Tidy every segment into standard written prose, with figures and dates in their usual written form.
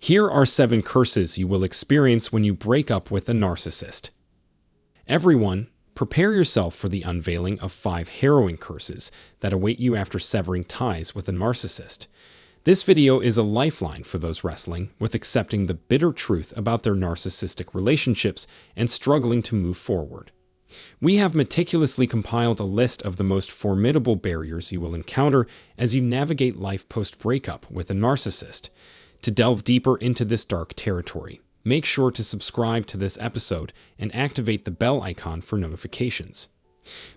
Here are 7 curses you will experience when you break up with a narcissist. Everyone, prepare yourself for the unveiling of 5 harrowing curses that await you after severing ties with a narcissist. This video is a lifeline for those wrestling with accepting the bitter truth about their narcissistic relationships and struggling to move forward. We have meticulously compiled a list of the most formidable barriers you will encounter as you navigate life post-breakup with a narcissist. To delve deeper into this dark territory, make sure to subscribe to this episode and activate the bell icon for notifications.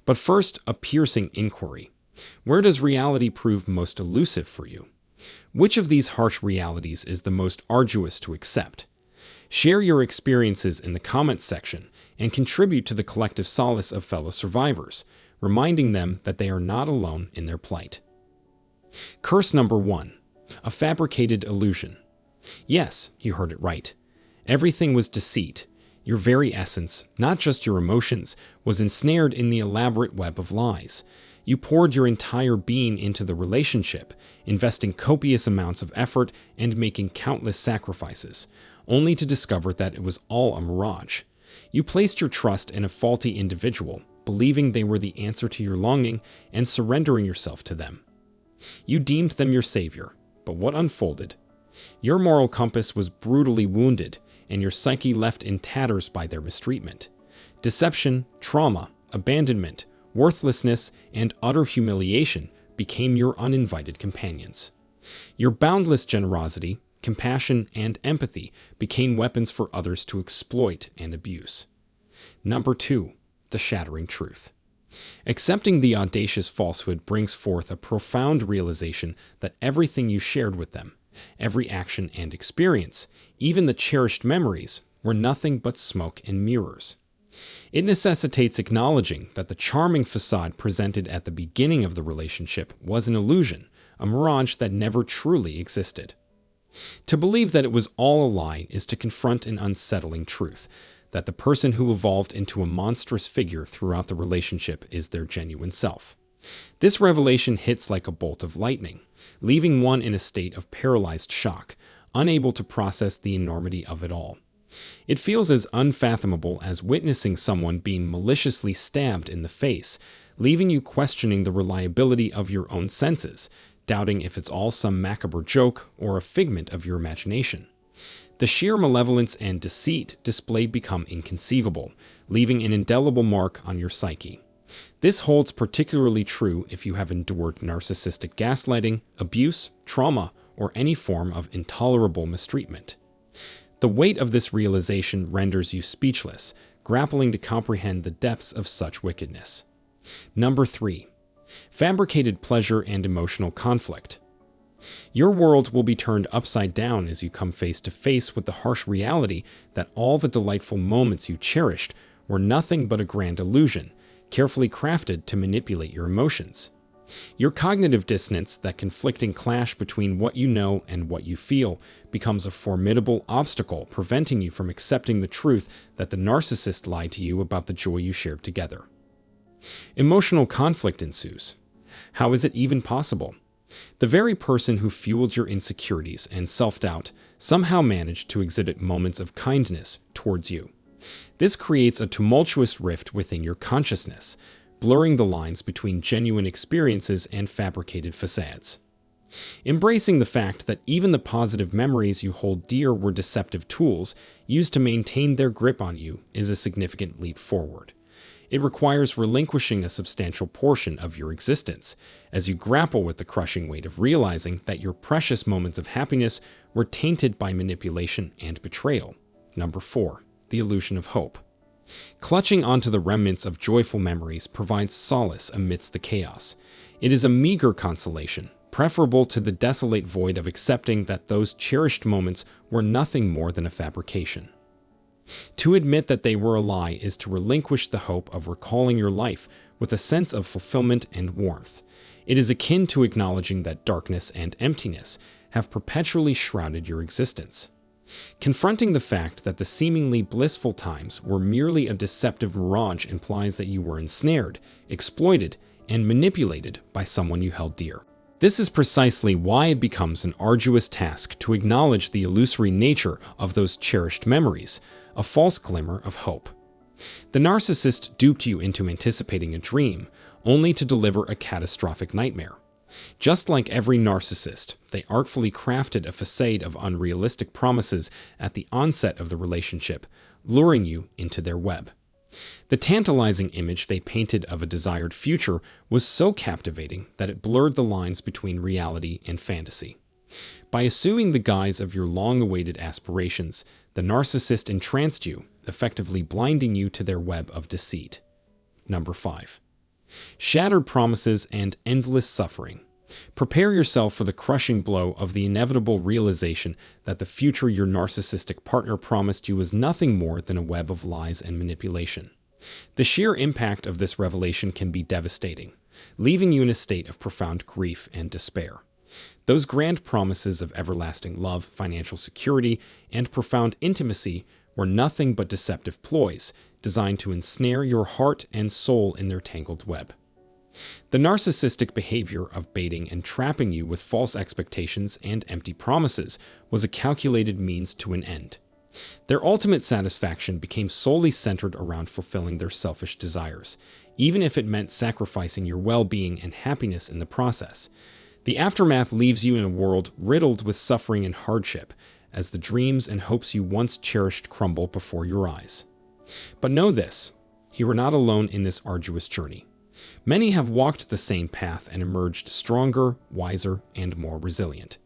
But first, a piercing inquiry. Where does reality prove most elusive for you? Which of these harsh realities is the most arduous to accept? Share your experiences in the comments section and contribute to the collective solace of fellow survivors, reminding them that they are not alone in their plight. Curse number 1. A fabricated illusion. Yes, you heard it right. Everything was deceit. Your very essence, not just your emotions, was ensnared in the elaborate web of lies. You poured your entire being into the relationship, investing copious amounts of effort and making countless sacrifices, only to discover that it was all a mirage. You placed your trust in a faulty individual, believing they were the answer to your longing and surrendering yourself to them. You deemed them your savior. But what unfolded? Your moral compass was brutally wounded, and your psyche left in tatters by their mistreatment. Deception, trauma, abandonment, worthlessness, and utter humiliation became your uninvited companions. Your boundless generosity, compassion, and empathy became weapons for others to exploit and abuse. Number 2. The shattering truth. Accepting the audacious falsehood brings forth a profound realization that everything you shared with them, every action and experience, even the cherished memories, were nothing but smoke and mirrors. It necessitates acknowledging that the charming facade presented at the beginning of the relationship was an illusion, a mirage that never truly existed. To believe that it was all a lie is to confront an unsettling truth, that the person who evolved into a monstrous figure throughout the relationship is their genuine self. This revelation hits like a bolt of lightning, leaving one in a state of paralyzed shock, unable to process the enormity of it all. It feels as unfathomable as witnessing someone being maliciously stabbed in the face, leaving you questioning the reliability of your own senses, doubting if it's all some macabre joke or a figment of your imagination. The sheer malevolence and deceit displayed become inconceivable, leaving an indelible mark on your psyche. This holds particularly true if you have endured narcissistic gaslighting, abuse, trauma, or any form of intolerable mistreatment. The weight of this realization renders you speechless, grappling to comprehend the depths of such wickedness. Number 3. Fabricated pleasure and emotional conflict. Your world will be turned upside down as you come face to face with the harsh reality that all the delightful moments you cherished were nothing but a grand illusion, carefully crafted to manipulate your emotions. Your cognitive dissonance, that conflicting clash between what you know and what you feel, becomes a formidable obstacle preventing you from accepting the truth that the narcissist lied to you about the joy you shared together. Emotional conflict ensues. How is it even possible? The very person who fueled your insecurities and self-doubt somehow managed to exhibit moments of kindness towards you. This creates a tumultuous rift within your consciousness, blurring the lines between genuine experiences and fabricated facades. Embracing the fact that even the positive memories you hold dear were deceptive tools used to maintain their grip on you is a significant leap forward. It requires relinquishing a substantial portion of your existence as you grapple with the crushing weight of realizing that your precious moments of happiness were tainted by manipulation and betrayal. Number 4. The illusion of hope. Clutching onto the remnants of joyful memories provides solace amidst the chaos. It is a meager consolation, preferable to the desolate void of accepting that those cherished moments were nothing more than a fabrication. To admit that they were a lie is to relinquish the hope of recalling your life with a sense of fulfillment and warmth. It is akin to acknowledging that darkness and emptiness have perpetually shrouded your existence. Confronting the fact that the seemingly blissful times were merely a deceptive mirage implies that you were ensnared, exploited, and manipulated by someone you held dear. This is precisely why it becomes an arduous task to acknowledge the illusory nature of those cherished memories, a false glimmer of hope. The narcissist duped you into anticipating a dream, only to deliver a catastrophic nightmare. Just like every narcissist, they artfully crafted a facade of unrealistic promises at the onset of the relationship, luring you into their web. The tantalizing image they painted of a desired future was so captivating that it blurred the lines between reality and fantasy. By assuming the guise of your long-awaited aspirations, the narcissist entranced you, effectively blinding you to their web of deceit. Number 5. Shattered promises and endless suffering. Prepare yourself for the crushing blow of the inevitable realization that the future your narcissistic partner promised you was nothing more than a web of lies and manipulation. The sheer impact of this revelation can be devastating, leaving you in a state of profound grief and despair. Those grand promises of everlasting love, financial security, and profound intimacy were nothing but deceptive ploys designed to ensnare your heart and soul in their tangled web. The narcissistic behavior of baiting and trapping you with false expectations and empty promises was a calculated means to an end. Their ultimate satisfaction became solely centered around fulfilling their selfish desires, even if it meant sacrificing your well-being and happiness in the process. The aftermath leaves you in a world riddled with suffering and hardship, as the dreams and hopes you once cherished crumble before your eyes. But know this, you are not alone in this arduous journey. Many have walked the same path and emerged stronger, wiser, and more resilient.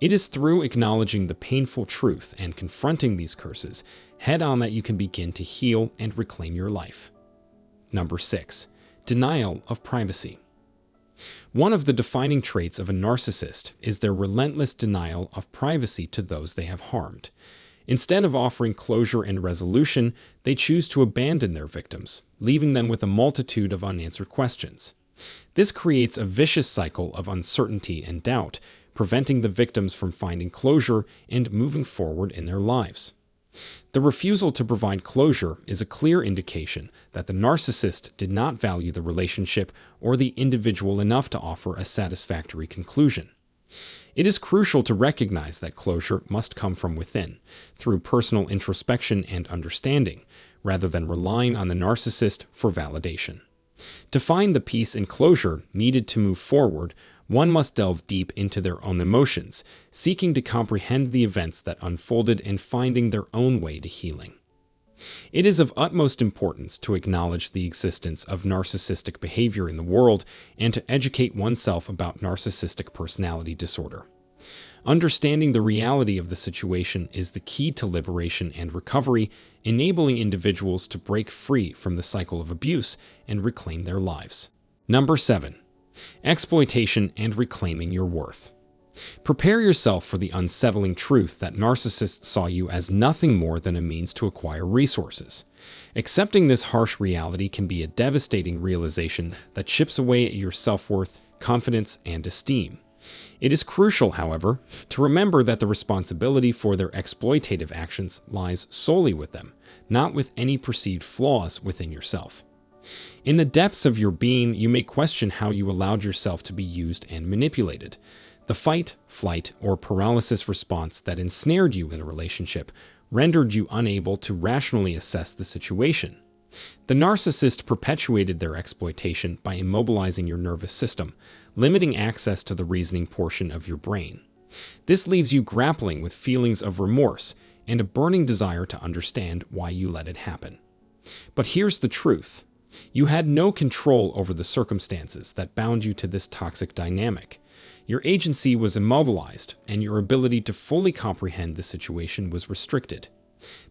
It is through acknowledging the painful truth and confronting these curses head-on that you can begin to heal and reclaim your life. Number 6. Denial of privacy. One of the defining traits of a narcissist is their relentless denial of privacy to those they have harmed. Instead of offering closure and resolution, they choose to abandon their victims, leaving them with a multitude of unanswered questions. This creates a vicious cycle of uncertainty and doubt, preventing the victims from finding closure and moving forward in their lives. The refusal to provide closure is a clear indication that the narcissist did not value the relationship or the individual enough to offer a satisfactory conclusion. It is crucial to recognize that closure must come from within, through personal introspection and understanding, rather than relying on the narcissist for validation. To find the peace and closure needed to move forward, one must delve deep into their own emotions, seeking to comprehend the events that unfolded and finding their own way to healing. It is of utmost importance to acknowledge the existence of narcissistic behavior in the world and to educate oneself about narcissistic personality disorder. Understanding the reality of the situation is the key to liberation and recovery, enabling individuals to break free from the cycle of abuse and reclaim their lives. Number 7. Exploitation and reclaiming your worth. Prepare yourself for the unsettling truth that narcissists saw you as nothing more than a means to acquire resources. Accepting this harsh reality can be a devastating realization that chips away at your self-worth, confidence, and esteem. It is crucial, however, to remember that the responsibility for their exploitative actions lies solely with them, not with any perceived flaws within yourself. In the depths of your being, you may question how you allowed yourself to be used and manipulated. The fight, flight, or paralysis response that ensnared you in a relationship rendered you unable to rationally assess the situation. The narcissist perpetuated their exploitation by immobilizing your nervous system, limiting access to the reasoning portion of your brain. This leaves you grappling with feelings of remorse and a burning desire to understand why you let it happen. But here's the truth. You had no control over the circumstances that bound you to this toxic dynamic. Your agency was immobilized, and your ability to fully comprehend the situation was restricted.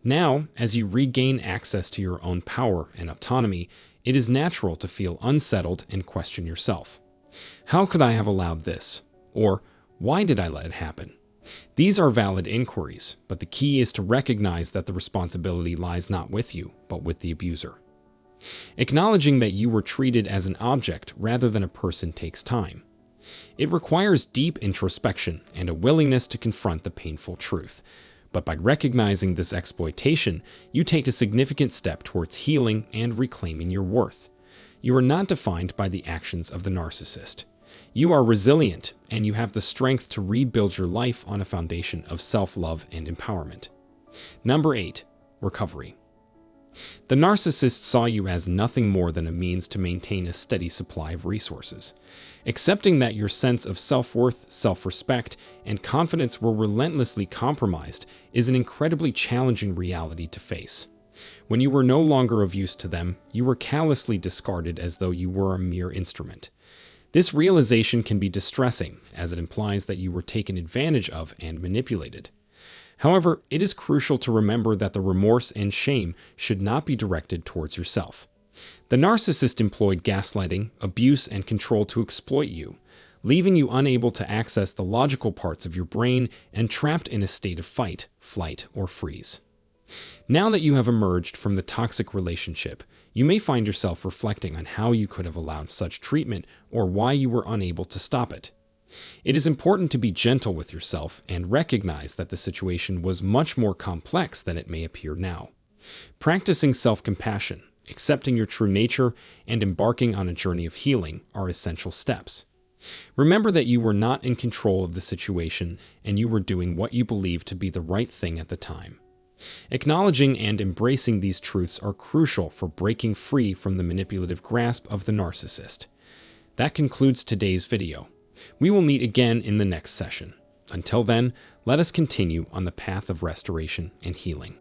Now, as you regain access to your own power and autonomy, it is natural to feel unsettled and question yourself. How could I have allowed this? Or, why did I let it happen? These are valid inquiries, but the key is to recognize that the responsibility lies not with you, but with the abuser. Acknowledging that you were treated as an object rather than a person takes time. It requires deep introspection and a willingness to confront the painful truth. But by recognizing this exploitation, you take a significant step towards healing and reclaiming your worth. You are not defined by the actions of the narcissist. You are resilient, and you have the strength to rebuild your life on a foundation of self-love and empowerment. Number 8. Recovery. The narcissist saw you as nothing more than a means to maintain a steady supply of resources. Accepting that your sense of self-worth, self-respect, and confidence were relentlessly compromised is an incredibly challenging reality to face. When you were no longer of use to them, you were callously discarded as though you were a mere instrument. This realization can be distressing, as it implies that you were taken advantage of and manipulated. However, it is crucial to remember that the remorse and shame should not be directed towards yourself. The narcissist employed gaslighting, abuse, and control to exploit you, leaving you unable to access the logical parts of your brain and trapped in a state of fight, flight, or freeze. Now that you have emerged from the toxic relationship, you may find yourself reflecting on how you could have allowed such treatment or why you were unable to stop it. It is important to be gentle with yourself and recognize that the situation was much more complex than it may appear now. Practicing self-compassion, accepting your true nature, and embarking on a journey of healing are essential steps. Remember that you were not in control of the situation and you were doing what you believed to be the right thing at the time. Acknowledging and embracing these truths are crucial for breaking free from the manipulative grasp of the narcissist. That concludes today's video. We will meet again in the next session. Until then, let us continue on the path of restoration and healing.